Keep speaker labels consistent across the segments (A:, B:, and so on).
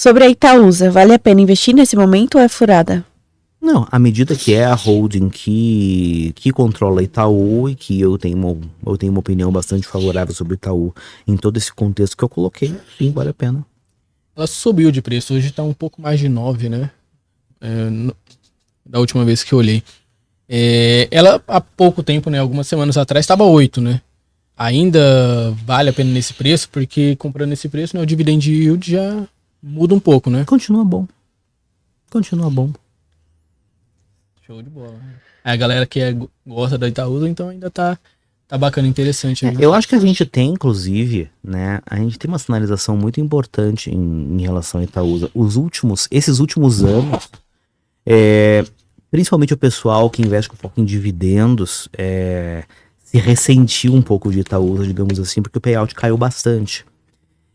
A: Sobre a Itaúsa, vale a pena investir nesse momento ou é furada?
B: Não, à medida que é a holding que controla Itaú e que eu tenho uma opinião bastante favorável sobre Itaú em todo esse contexto que eu coloquei, sim, vale a pena.
C: Ela subiu de preço, hoje tá um pouco mais de 9, né? Da última vez que eu olhei. Ela há pouco tempo, né? Algumas semanas atrás, estava 8, né? Ainda vale a pena nesse preço, porque comprando nesse preço, né, o dividend yield já muda um pouco, né?
B: Continua bom.
C: Show de bola. A galera que gosta da Itaúsa, então ainda tá bacana, interessante.
B: Eu acho que a gente tem, inclusive, né? A gente tem uma sinalização muito importante em relação à Itaúsa. Esses últimos anos, principalmente o pessoal que investe com foco em dividendos, se ressentiu um pouco de Itaúsa, digamos assim, porque o payout caiu bastante.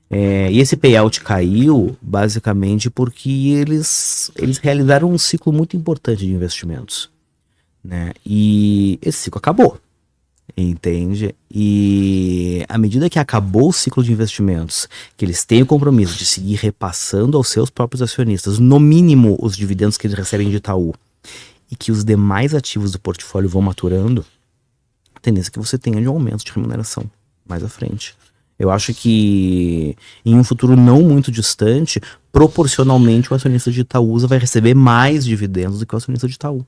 B: E esse payout caiu basicamente porque eles realizaram um ciclo muito importante de investimentos, né? E esse ciclo acabou, entende? E à medida que acabou o ciclo de investimentos, que eles têm o compromisso de seguir repassando aos seus próprios acionistas, no mínimo os dividendos que eles recebem de Itaú, e que os demais ativos do portfólio vão maturando, a tendência é que você tenha de um aumento de remuneração mais à frente. Eu acho que em um futuro não muito distante, proporcionalmente o acionista de Itaúsa vai receber mais dividendos do que o acionista de Itaú.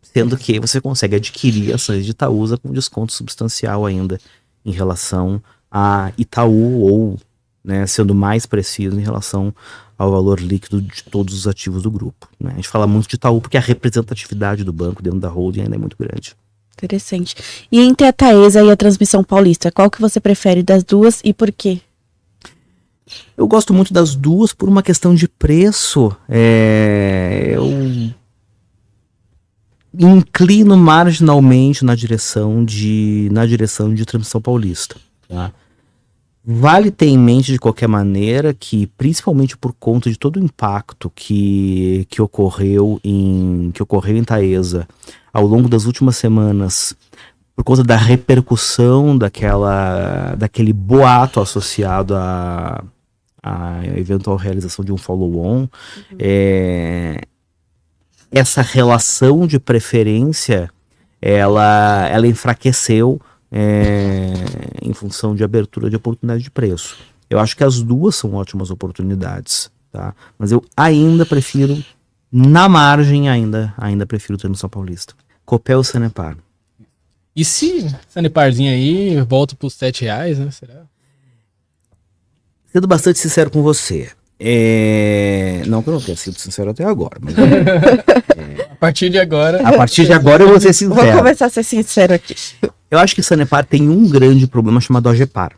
B: Sendo que você consegue adquirir ações de Itaúsa com desconto substancial ainda em relação a Itaú ou, né, sendo mais preciso em relação ao valor líquido de todos os ativos do grupo, né? A gente fala muito de Itaú porque a representatividade do banco dentro da holding ainda é muito grande.
A: Interessante. E entre a Taesa e a Transmissão Paulista, qual que você prefere das duas e por quê?
B: Eu gosto muito das duas por uma questão de preço. Eu inclino marginalmente na direção de Transmissão Paulista, tá? Vale ter em mente de qualquer maneira que, principalmente por conta de todo o impacto que ocorreu em Taesa ao longo das últimas semanas, por conta da repercussão daquele boato associado à eventual realização de um follow-on, essa relação de preferência ela enfraqueceu em função de abertura de oportunidade de preço. Eu acho que as duas são ótimas oportunidades, tá? Mas eu ainda prefiro, na margem, ainda prefiro o Transmissão Paulista. Copel ou Sanepar?
C: E se Saneparzinho aí volta pros R$7, né? Será?
B: Sendo bastante sincero com você, não que eu não tenha sido sincero até agora, mas
C: A partir de agora
B: eu vou ser sincero.
A: Vou começar a ser sincero aqui.
B: Eu acho que Sanepar tem um grande problema chamado AGEPAR,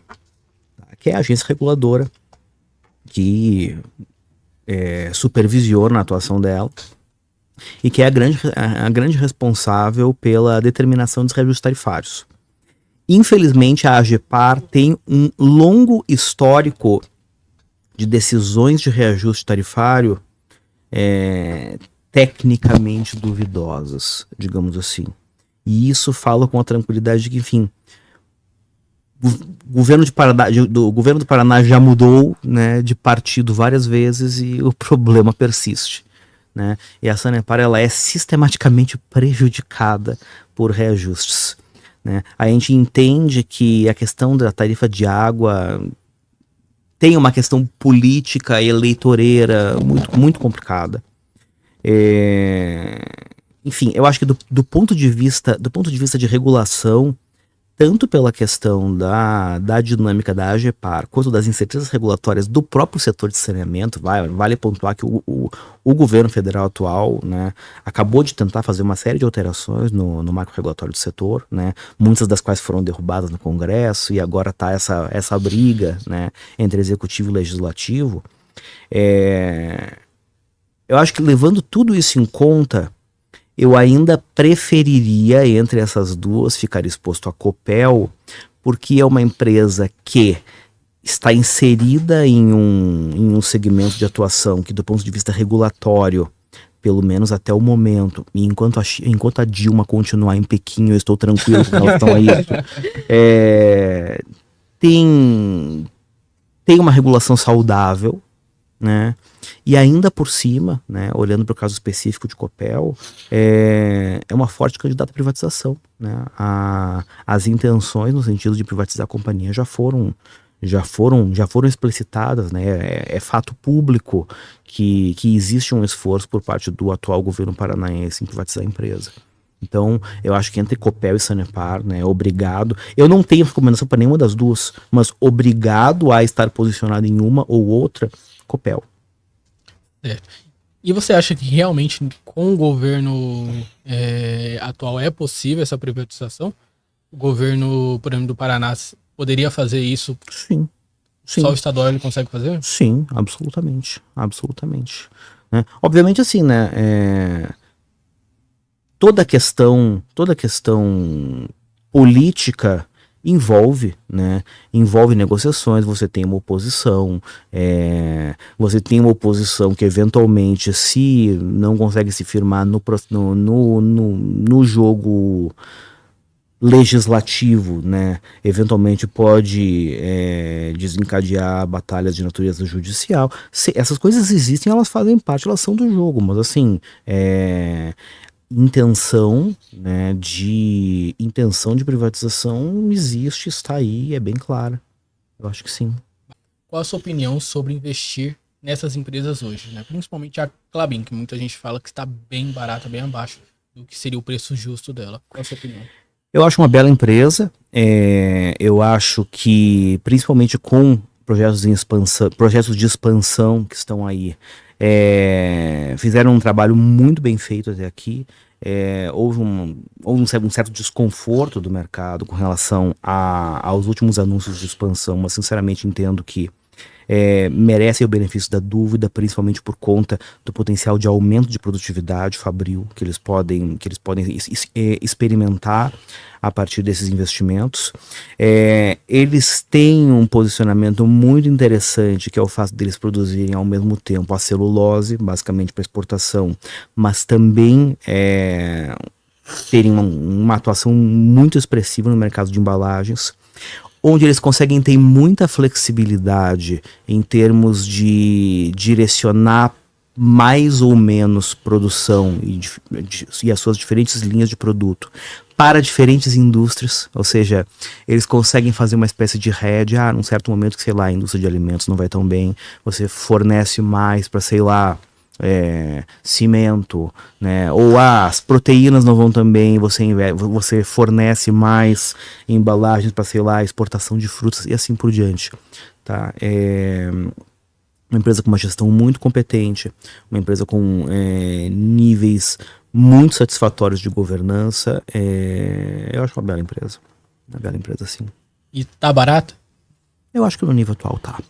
B: que é a agência reguladora que supervisiona a atuação dela e que é a grande responsável pela determinação dos reajustes tarifários. Infelizmente, a AGEPAR tem um longo histórico de decisões de reajuste tarifário tecnicamente duvidosas, digamos assim. E isso fala com a tranquilidade de que, enfim, o governo do Paraná já mudou, né, de partido várias vezes e o problema persiste, né? E a Sanepar, ela é sistematicamente prejudicada por reajustes, né? A gente entende que a questão da tarifa de água tem uma questão política e eleitoreira muito, muito complicada. Enfim, eu acho que do ponto de vista de regulação, tanto pela questão da dinâmica da AGEPAR, quanto das incertezas regulatórias do próprio setor de saneamento, vale pontuar que o governo federal atual, né, acabou de tentar fazer uma série de alterações no marco regulatório do setor, né, muitas das quais foram derrubadas no Congresso, e agora está essa briga, né, entre executivo e legislativo. Eu acho que, levando tudo isso em conta, eu ainda preferiria, entre essas duas, ficar exposto à Copel, porque é uma empresa que está inserida em um segmento de atuação que, do ponto de vista regulatório, pelo menos até o momento, e enquanto a Dilma continuar em Pequim, eu estou tranquilo com relação a isso, tem uma regulação saudável, né? E ainda por cima, né, olhando para o caso específico de Copel, é uma forte candidata à privatização, né? As intenções no sentido de privatizar a companhia já foram explicitadas, né? É fato público que existe um esforço por parte do atual governo paranaense em privatizar a empresa. Então, eu acho que entre Copel e Sanepar, né, obrigado. Eu não tenho recomendação para nenhuma das duas, mas obrigado a estar posicionado em uma ou outra, Copel.
C: Certo. E você acha que realmente com o governo atual é possível essa privatização? O governo, por exemplo, do Paraná poderia fazer isso?
B: Sim.
C: Só o estadual ele consegue fazer?
B: Sim, absolutamente. Absolutamente. Né? Obviamente, assim, né? Toda questão política envolve negociações. Você tem uma oposição, que eventualmente, se não consegue se firmar no jogo legislativo, né, eventualmente pode desencadear batalhas de natureza judicial. Essas coisas existem, elas fazem parte, elas são do jogo, mas assim, intenção de privatização existe, está aí, é bem clara. Eu acho que sim.
C: Qual a sua opinião sobre investir nessas empresas hoje, né? Principalmente a Klabin, que muita gente fala que está bem barata, bem abaixo do que seria o preço justo dela. Qual a sua opinião?
B: Eu acho uma bela empresa. Eu acho que, principalmente com projetos de expansão que estão aí, fizeram um trabalho muito bem feito até aqui. Houve um certo desconforto do mercado com relação aos últimos anúncios de expansão, mas sinceramente entendo que merecem o benefício da dúvida, principalmente por conta do potencial de aumento de produtividade fabril que eles podem experimentar a partir desses investimentos. Eles têm um posicionamento muito interessante, que é o fato deles produzirem ao mesmo tempo a celulose, basicamente para exportação, mas também terem uma atuação muito expressiva no mercado de embalagens, onde eles conseguem ter muita flexibilidade em termos de direcionar mais ou menos produção e as suas diferentes linhas de produto para diferentes indústrias. Ou seja, eles conseguem fazer uma espécie de hedge. Num certo momento que, sei lá, a indústria de alimentos não vai tão bem, você fornece mais para, sei lá, cimento, né? Ou as proteínas não vão também, você fornece mais embalagens para, sei lá, exportação de frutas e assim por diante, tá? Uma empresa com uma gestão muito competente, uma empresa com níveis muito satisfatórios de governança. Eu acho uma bela empresa sim.
C: E tá barato?
B: Eu acho que no nível atual tá.